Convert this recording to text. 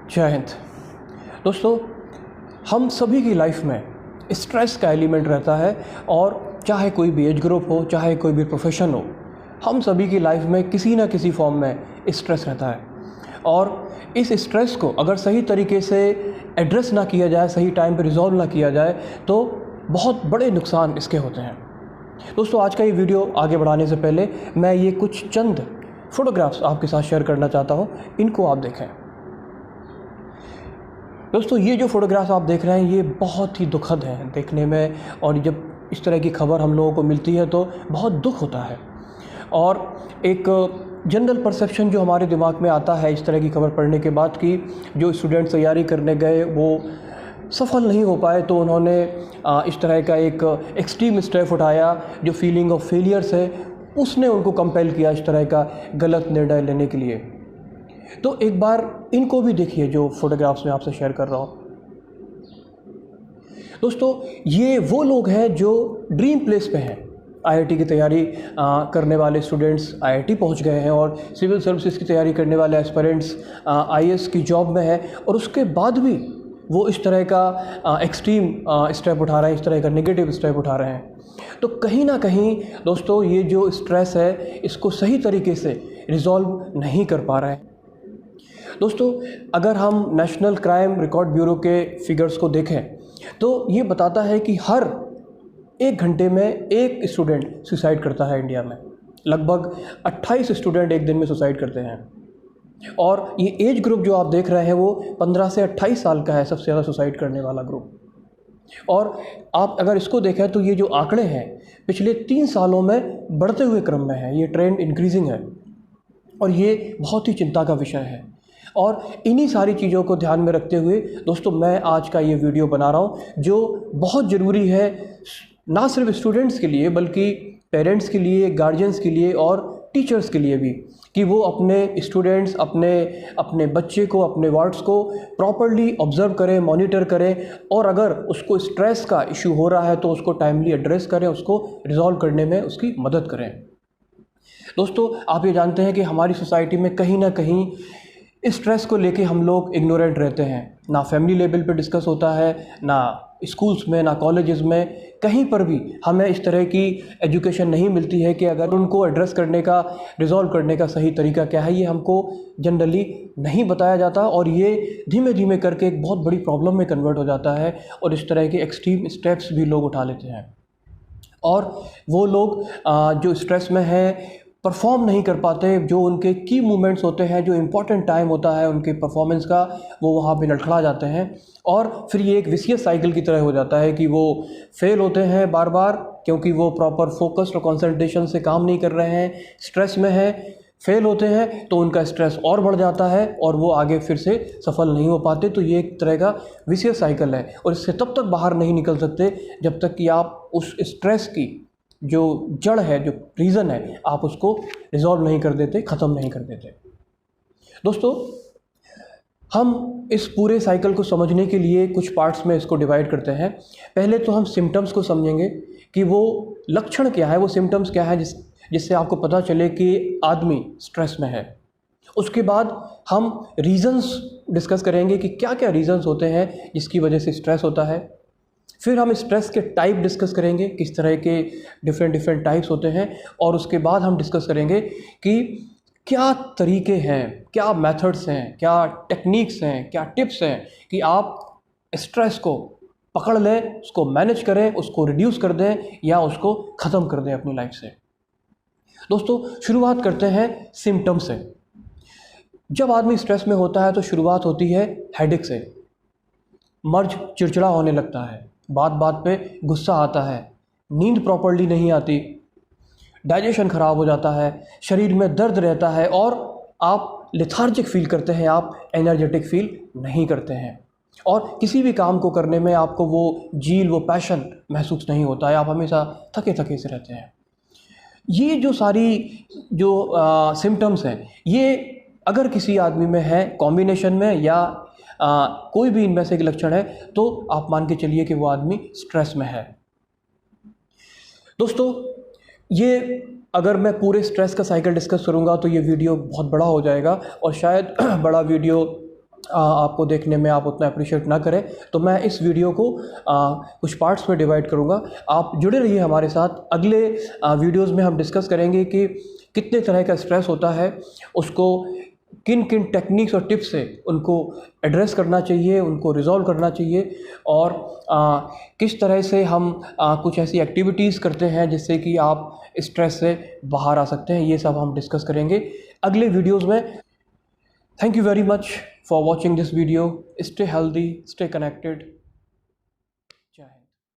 जय हिंद। दोस्तों, हम सभी की लाइफ में स्ट्रेस का एलिमेंट रहता है और चाहे कोई भी एज ग्रुप हो, चाहे कोई भी प्रोफेशन हो, हम सभी की लाइफ में किसी ना किसी फॉर्म में स्ट्रेस रहता है। और इस स्ट्रेस को अगर सही तरीके से एड्रेस ना किया जाए, सही टाइम पे रिजॉल्व ना किया जाए, तो बहुत बड़े नुकसान इसके होते हैं। दोस्तों, आज का ये वीडियो आगे बढ़ाने से पहले मैं ये कुछ चंद फोटोग्राफ्स आपके साथ शेयर करना चाहता हूँ, इनको आप देखें। दोस्तों, ये जो फ़ोटोग्राफ्स आप देख रहे हैं ये बहुत ही दुखद हैं देखने में, और जब इस तरह की खबर हम लोगों को मिलती है तो बहुत दुख होता है। और एक जनरल परसेप्शन जो हमारे दिमाग में आता है इस तरह की खबर पढ़ने के बाद कि जो स्टूडेंट्स तैयारी करने गए वो सफल नहीं हो पाए, तो उन्होंने इस तरह का एक एक्सट्रीम स्टेप उठाया। जो फीलिंग ऑफ फेलियर्स है उसने उनको कंपेल किया इस तरह का गलत निर्णय लेने के लिए। तो एक बार इनको भी देखिए जो फोटोग्राफ्स मैं आपसे शेयर कर रहा हूँ। दोस्तों, ये वो लोग हैं जो ड्रीम प्लेस पे हैं। आईआईटी की तैयारी करने वाले स्टूडेंट्स आईआईटी पहुंच गए हैं, और सिविल सर्विसेज की तैयारी करने वाले एस्पिरेंट्स आईएएस की जॉब में हैं, और उसके बाद भी वो इस तरह का एक्सट्रीम स्टेप उठा रहे हैं, इस तरह का नेगेटिव स्टेप उठा रहे हैं। तो कहीं ना कहीं दोस्तों, ये जो स्ट्रेस है इसको सही तरीके से रिजॉल्व नहीं कर पा रहे हैं। दोस्तों, अगर हम नेशनल क्राइम रिकॉर्ड ब्यूरो के फिगर्स को देखें तो ये बताता है कि हर 1 घंटे में एक स्टूडेंट सुसाइड करता है इंडिया में। लगभग 28 स्टूडेंट एक दिन में सुसाइड करते हैं। और ये एज ग्रुप जो आप देख रहे हैं वो 15 से 28 साल का है, सबसे ज़्यादा सुसाइड करने वाला ग्रुप। और आप अगर इसको देखें तो ये जो आंकड़े हैं पिछले 3 सालों में बढ़ते हुए क्रम में है, ये ट्रेंड इंक्रीजिंग है, और ये बहुत ही चिंता का विषय है। और इन्हीं सारी चीज़ों को ध्यान में रखते हुए दोस्तों, मैं आज का ये वीडियो बना रहा हूँ जो बहुत ज़रूरी है, ना सिर्फ स्टूडेंट्स के लिए बल्कि पेरेंट्स के लिए, गार्जियंस के लिए और टीचर्स के लिए भी, कि वो अपने स्टूडेंट्स, अपने बच्चे को, अपने वार्ड्स को प्रॉपर्ली ऑब्जर्व करें, मॉनिटर करें, और अगर उसको स्ट्रेस का इशू हो रहा है तो उसको टाइमली एड्रेस करें, उसको रिजॉल्व करने में उसकी मदद करें। दोस्तों, आप ये जानते हैं कि हमारी सोसाइटी में कहीं ना कहीं स्ट्रेस को लेके हम लोग इग्नोरेंट रहते हैं। ना फैमिली लेवल पे डिस्कस होता है, ना स्कूल्स में, ना कॉलेजेस में, कहीं पर भी हमें इस तरह की एजुकेशन नहीं मिलती है कि अगर उनको एड्रेस करने का, रिजॉल्व करने का सही तरीका क्या है, ये हमको जनरली नहीं बताया जाता, और ये धीमे धीमे करके एक बहुत बड़ी प्रॉब्लम में कन्वर्ट हो जाता है, और इस तरह के एक्सट्रीम स्टेप्स भी लोग उठा लेते हैं। और वो लोग जो स्ट्रेस में हैं परफॉर्म नहीं कर पाते, जो उनके की मूवमेंट्स होते हैं, जो इम्पॉर्टेंट टाइम होता है उनके परफॉर्मेंस का, वो वहाँ पे लड़खड़ा जाते हैं। और फिर ये एक विशियस साइकिल की तरह हो जाता है कि वो फेल होते हैं बार बार, क्योंकि वो प्रॉपर फोकस और कंसंट्रेशन से काम नहीं कर रहे हैं, स्ट्रेस में हैं, फेल होते हैं तो उनका स्ट्रेस और बढ़ जाता है और वो आगे फिर से सफल नहीं हो पाते। तो ये एक तरह का विशियस साइकिल है, और इससे तब तक बाहर नहीं निकल सकते जब तक कि आप उस स्ट्रेस की जो जड़ है, जो रीज़न है, आप उसको रिजॉल्व नहीं कर देते, ख़त्म नहीं कर देते। दोस्तों, हम इस पूरे साइकिल को समझने के लिए कुछ पार्ट्स में इसको डिवाइड करते हैं। पहले तो हम सिम्टम्स को समझेंगे कि वो लक्षण क्या है, वो सिम्टम्स क्या है जिससे आपको पता चले कि आदमी स्ट्रेस में है। उसके बाद हम रीज़न्स डिस्कस करेंगे कि क्या क्या रीज़न्स होते हैं जिसकी वजह से स्ट्रेस होता है। फिर हम स्ट्रेस के टाइप डिस्कस करेंगे, किस तरह के डिफरेंट टाइप्स होते हैं, और उसके बाद हम डिस्कस करेंगे कि क्या तरीके हैं, क्या मेथड्स हैं, क्या टेक्निक्स हैं, क्या टिप्स हैं कि आप स्ट्रेस को पकड़ लें, उसको मैनेज करें, उसको रिड्यूस कर दें या उसको ख़त्म कर दें अपनी लाइफ से। दोस्तों, शुरुआत करते हैं सिम्टम से। जब आदमी स्ट्रेस में होता है तो शुरुआत होती है हेडेक से। मर्ज चिड़चिड़ा होने लगता है, बात बात पे गुस्सा आता है, नींद प्रॉपर्ली नहीं आती, डाइजेशन ख़राब हो जाता है, शरीर में दर्द रहता है, और आप लेथार्जिक फील करते हैं, आप एनर्जेटिक फील नहीं करते हैं, और किसी भी काम को करने में आपको वो जील, वो पैशन महसूस नहीं होता है, आप हमेशा थके थके से रहते हैं। ये जो सारी जो सिम्टम्स हैं, ये अगर किसी आदमी में है कॉम्बिनेशन में, या कोई भी इनमें से एक लक्षण है, तो आप मान के चलिए कि वो आदमी स्ट्रेस में है। दोस्तों, ये अगर मैं पूरे स्ट्रेस का साइकिल डिस्कस करूंगा तो ये वीडियो बहुत बड़ा हो जाएगा, और शायद बड़ा वीडियो आपको देखने में आप उतना अप्रिशिएट ना करें, तो मैं इस वीडियो को कुछ पार्ट्स में डिवाइड करूँगा। आप जुड़े रहिए हमारे साथ। अगले वीडियोज़ में हम डिस्कस करेंगे कि कितने तरह का स्ट्रेस होता है, उसको किन किन टेक्निक्स और टिप्स से उनको एड्रेस करना चाहिए, उनको रिजॉल्व करना चाहिए, और किस तरह से हम कुछ ऐसी एक्टिविटीज़ करते हैं जिससे कि आप स्ट्रेस से बाहर आ सकते हैं। ये सब हम डिस्कस करेंगे अगले वीडियोज़ में। Thank you very much for watching this video. Stay healthy, stay connected.